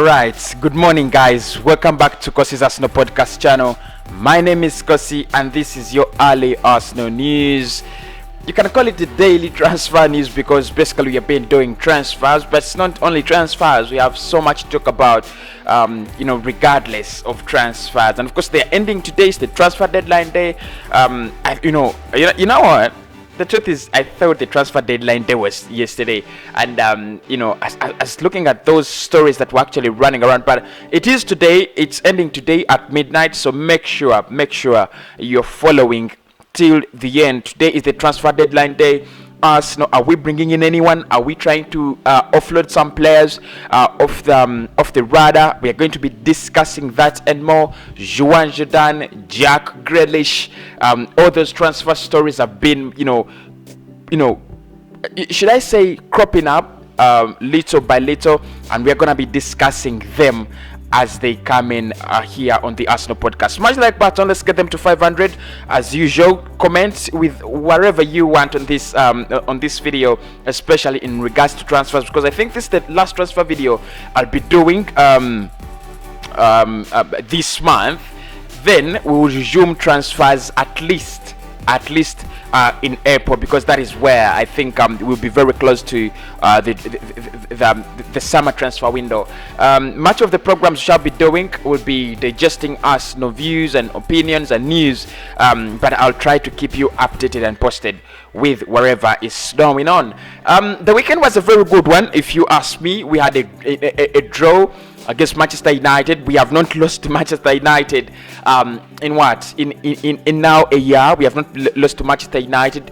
Alright, good morning guys. Welcome back to Kossi's Arsenal podcast channel. My name is Kossi and this is your early Arsenal news. You can call it the daily transfer news because basically we have been doing transfers, but it's not only transfers. We have so much to talk about, regardless of transfers. And of course, they're ending today. It's the transfer deadline day. You know what? The truth is, I thought the transfer deadline day was yesterday, and as looking at those stories that were actually running around, but it is today. It's ending today at midnight. So make sure you're following till the end. Today is the transfer deadline day. Arsenal, are we bringing in anyone? Are we trying to offload some players off the radar? We are going to be discussing that and more. Joan, Jack Grealish, all those transfer stories have been, should I say, cropping up little by little, and we are gonna be discussing them as they come in here on the Arsenal podcast. Smash the like button, let's get them to 500. As usual, comment with whatever you want on this video, especially in regards to transfers, because I think this is the last transfer video I'll be doing this month. Then we will resume transfers at least in April, because that is where I think we'll be very close to the summer transfer window. Much of the programs shall be doing will be digesting Arsenal views and opinions and news, but I'll try to keep you updated and posted with wherever is going on. The weekend was a very good one, if you ask me. We had a draw against Manchester United. We have not lost to Manchester United in now a year. We have not lost to Manchester United.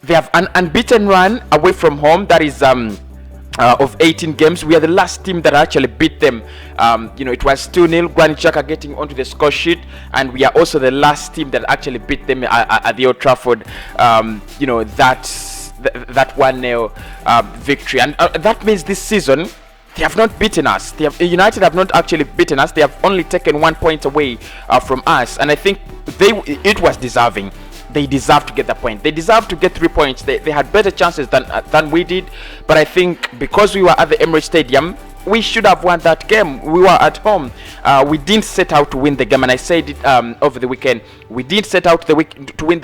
They have an unbeaten run away from home, that is of 18 games. We are the last team that actually beat them. It was 2-0, Granit Xhaka getting onto the score sheet, and we are also the last team that actually beat them at the Old Trafford. That 1-0 victory, and that means this season they have not beaten us. United have not actually beaten us. They have only taken 1 point away from us, and I think it was deserving. They deserve to get the point. They deserve to get 3 points. They had better chances than we did, but I think because we were at the Emirates Stadium, we should have won that game. We were at home. We didn't set out to win the game, and I said it over the weekend. We didn't set out to win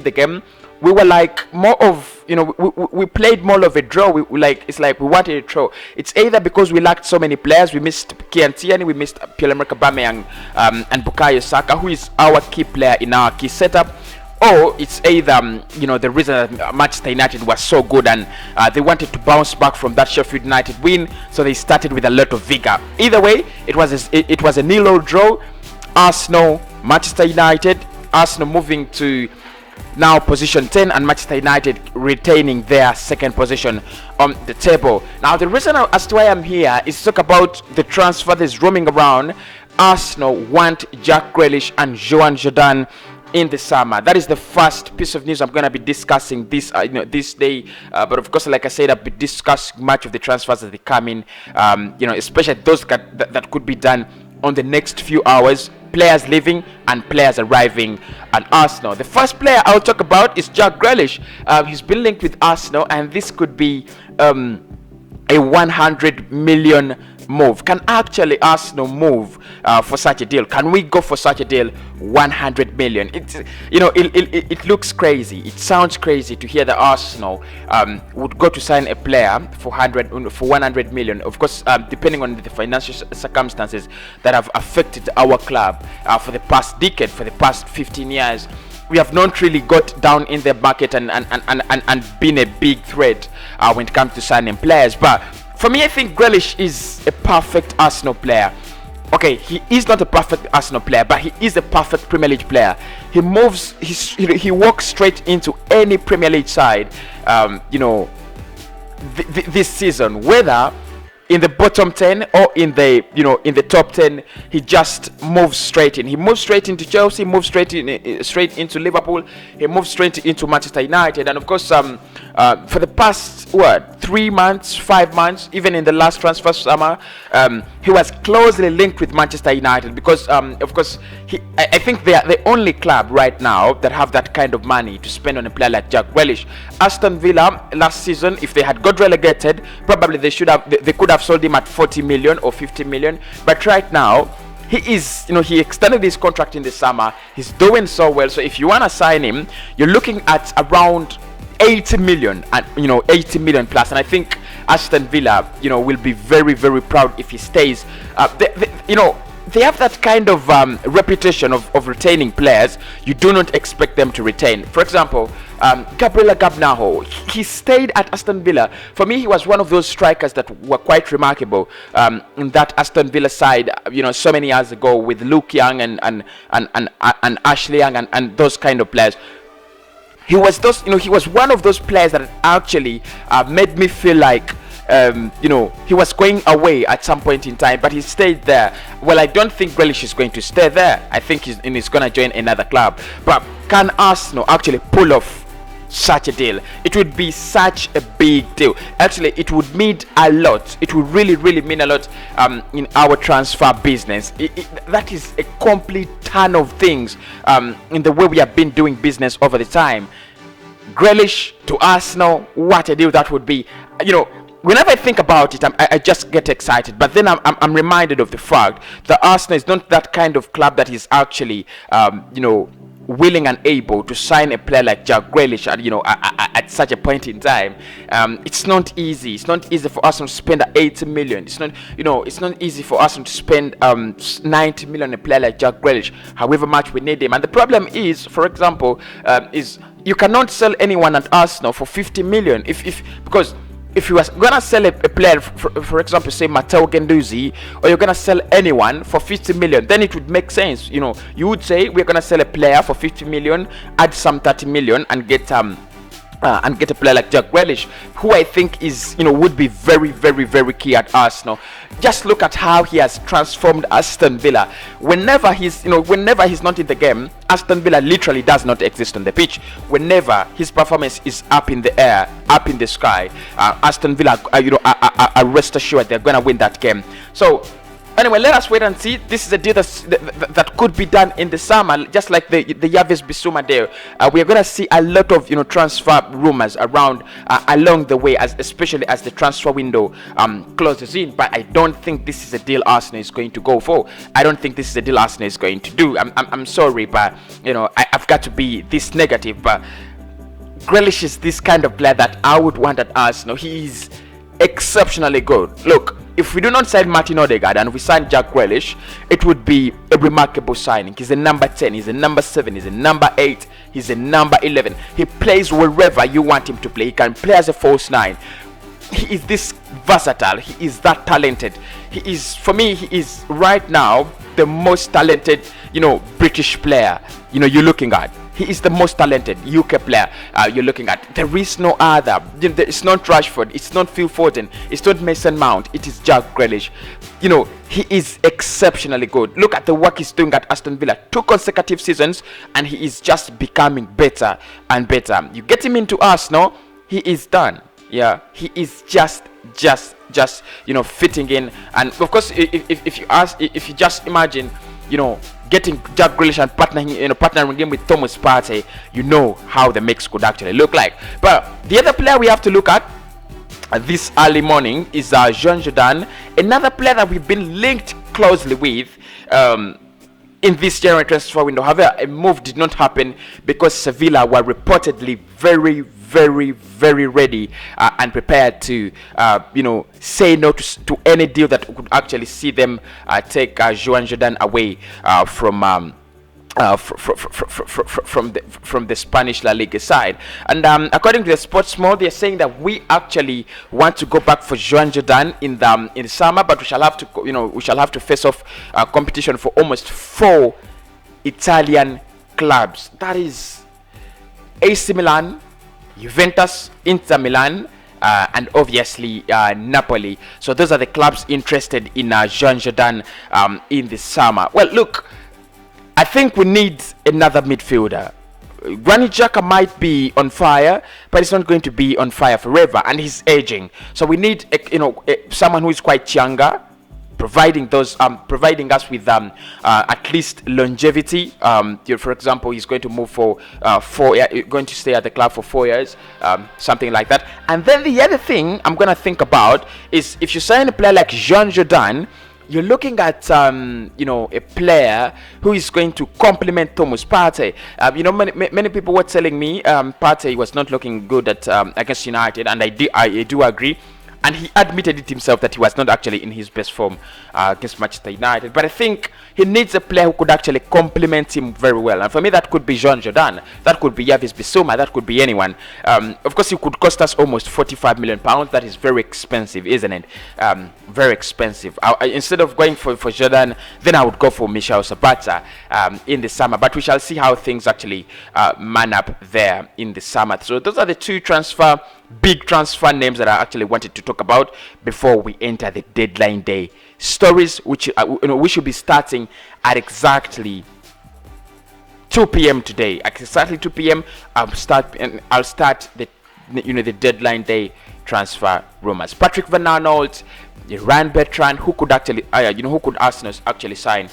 the game. We were like more of, we played more of a draw. It's like we wanted a draw. It's either because we lacked so many players. We missed Kian Tierney, we missed Pierre-Emerick Aubameyang, and Bukayo Saka, who is our key player in our key setup. Or it's either, the reason that Manchester United was so good and they wanted to bounce back from that Sheffield United win, so they started with a lot of vigor. Either way, it was a 0-0 draw. Arsenal, Manchester United. Arsenal moving to now position 10, and Manchester United retaining their second position on the table. Now, the reason as to why I'm here is to talk about the transfer that's roaming around. Arsenal want Jack Grealish and Joan in the summer. That is the first piece of news I'm going to be discussing this day. But of course, like I said, I'll be discussing much of the transfers as they come in. Especially those that could be done on the next few hours. Players leaving and players arriving at Arsenal. The first player I'll talk about is Jack Grealish. He's been linked with Arsenal, and this could be a 100 million move. Can actually Arsenal move for such a deal? Can we go for such a deal? 100 million. It looks crazy. It sounds crazy to hear that Arsenal would go to sign a player for 100 million. Of course, depending on the financial circumstances that have affected our club for the past decade, for the past 15 years. We have not really got down in the market and been a big threat when it comes to signing players. But for me, I think Grealish is a perfect Arsenal player. Okay, he is not a perfect Arsenal player, but he is a perfect Premier League player. He moves, he walks straight into any Premier League side, this season, whether in the bottom 10 or in the top 10. He just moves straight in. He moves straight into Chelsea, moves straight into Liverpool, he moves straight into Manchester United, and of course for the past 3 months, 5 months, even in the last transfer summer, he was closely linked with Manchester United, because of course I think they are the only club right now that have that kind of money to spend on a player like Jack Grealish. Aston Villa last season, if they had got relegated, probably they could have have sold him at 40 million or 50 million, but right now he is, he extended his contract in the summer. He's doing so well. So if you want to sign him, you're looking at around 80 million, and 80 million plus. And I think Aston Villa, will be very, very proud if he stays. They have that kind of reputation of retaining players you do not expect them to retain. For example, Gabriel Gabnaho, he stayed at Aston Villa. For me, he was one of those strikers that were quite remarkable in that Aston Villa side, so many years ago with Luke Young and Ashley Young and those kind of players. He was one of those players that actually made me feel like he was going away at some point in time, but he stayed there. Well, I don't think Grealish is going to stay there. I think he's going to join another club. But can Arsenal actually pull off such a deal? It would be such a big deal. Actually, it would mean a lot. It would really, really mean a lot in our transfer business. That is a complete ton of things in the way we have been doing business over the time. Grealish to Arsenal, what a deal that would be. Whenever I think about it, I just get excited. But then I'm reminded of the fact that Arsenal is not that kind of club that is actually, willing and able to sign a player like Jack Grealish at such a point in time. It's not easy. It's not easy for Arsenal to spend 80 million. It's not easy for Arsenal to spend 90 million on a player like Jack Grealish, however much we need him. And the problem is, for example, is you cannot sell anyone at Arsenal for 50 million because if you were gonna sell a player, for example, say Matteo Guendouzi, or you're gonna sell anyone for 50 million, then it would make sense. You would say we're gonna sell a player for 50 million, add some 30 million, and get a player like Jack Grealish, who I think is would be very, very, very key at Arsenal. Just look at how he has transformed Aston Villa. Whenever he's not in the game, Aston Villa literally does not exist on the pitch. Whenever his performance is up in the air, up in the sky, Aston Villa, are rest assured they're gonna win that game. So anyway, let us wait and see. This is a deal that could be done in the summer, just like the Yavis Bissouma deal. We are going to see a lot of transfer rumors around along the way, especially as the transfer window closes in. But I don't think this is a deal Arsenal is going to go for. I don't think this is a deal Arsenal is going to do. I'm sorry, but I've got to be this negative. But Grealish is this kind of player that I would want at Arsenal. He is exceptionally good. Look, if we do not sign Martin Odegaard and we sign Jack Grealish, it would be a remarkable signing. He's a number 10, he's a number 7, he's a number 8, he's a number 11. He plays wherever you want him to play. He can play as a false 9. He is this versatile. He is that talented. For me, he is right now the most talented, British player, you're looking at. He is the most talented UK player you're looking at. There is no other. It's not Rashford. It's not Phil Foden. It's not Mason Mount. It is Jack Grealish. He is exceptionally good. Look at the work he's doing at Aston Villa. 2 consecutive seasons, and he is just becoming better and better. You get him into Arsenal, he is done. Yeah, he is just fitting in. And of course, if you just imagine, getting Jack Grealish and partnering him with Thomas Partey, how the mix could actually look like. But the other player we have to look at this early morning is Joan, another player that we've been linked closely with in this January transfer window. However, a move did not happen because Sevilla were reportedly very, very, very ready and prepared to say no to any deal that could actually see them take Joan away from the Spanish La Liga side. And according to the Sports Mall, they're saying that we actually want to go back for Joan in the summer, but we shall have to face off competition for almost 4 Italian clubs. That is AC Milan, Juventus, Inter Milan, and obviously Napoli. So those are the clubs interested in Joan in the summer. Well, look, I think we need another midfielder. Granit Xhaka might be on fire, but it's not going to be on fire forever, and he's aging. So we need someone who is quite younger, providing us with at least longevity. For example, he's going to move for going to stay at the club for 4 years, something like that. And then the other thing I'm gonna think about is if you sign a player like Joan, you're looking at you know, a player who is going to complement Thomas Partey. You know, many people were telling me Partey was not looking good at against United, and I do agree. And he admitted it himself that he was not actually in his best form against Manchester United. But I think he needs a player who could actually complement him very well. And for me, that could be Joan, that could be Yavis Bissouma, that could be anyone. Of course, he could cost us almost £45 million. That is very expensive, isn't it? Very expensive. Instead of going for Jordan, then I would go for Michel Sabata in the summer. But we shall see how things actually man up there in the summer. So those are the two big transfer names that I actually wanted to talk about before we enter the deadline day stories, which we should be starting at exactly 2 p.m. today. At exactly 2 p.m. I'll start the the deadline day transfer rumors. Patrick Van Aanholt, Ryan Bertrand, who could actually who could Arsenal actually sign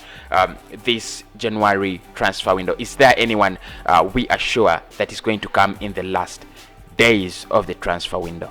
this January transfer window? Is there anyone we are sure that is going to come in the last days of the transfer window?